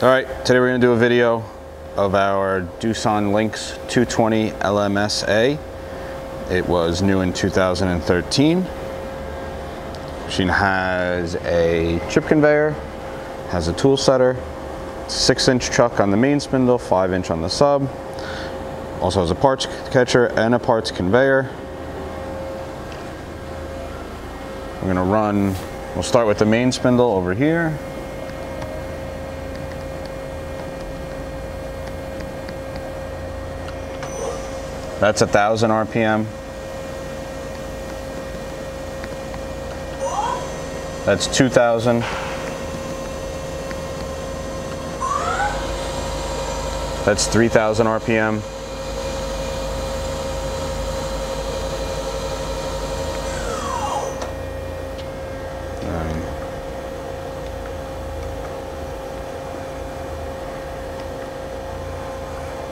Alright, today we're going to do a video of our Doosan Lynx 220Lmsa. It was new in 2013. Machine has a chip conveyor, has a tool setter, 6-inch chuck on the main spindle, 5-inch on the sub. Also has a parts catcher and a parts conveyor. We're going to run, we'll start with the main spindle over here. That's 1,000 RPM. That's 2,000. That's 3,000 RPM.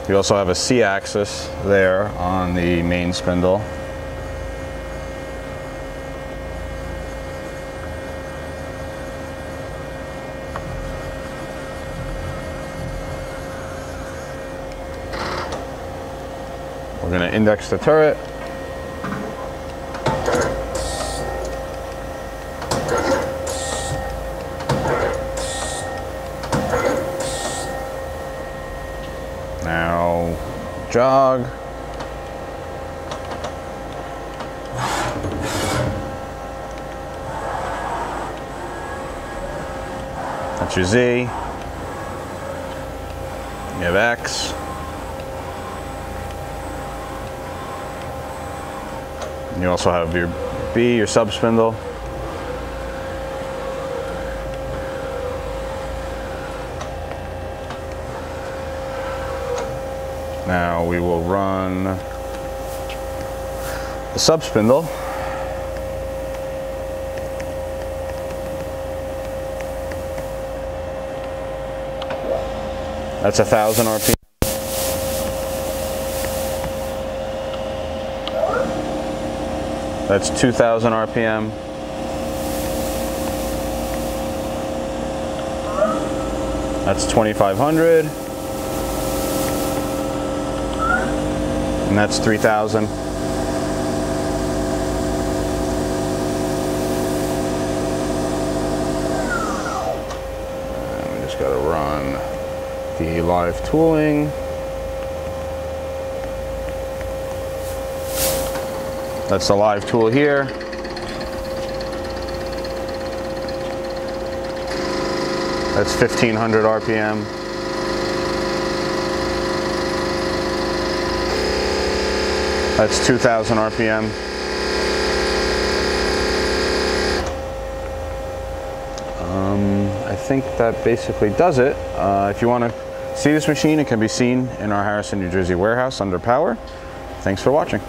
You also have a C-axis there on the main spindle. We're going to index the turret. Now, jog. That's your Z. You have X. And you also have your B, your sub spindle. Now we will run the sub spindle. That's 1,000 RPM. That's 2,000 RPM. That's 2,500. And that's 3,000. And we just got to run the live tooling. That's the live tool here. That's 1,500 RPM. That's 2,000 RPM. I think that basically does it. If you want to see this machine, it can be seen in our Harrison, New Jersey warehouse under power. Thanks for watching.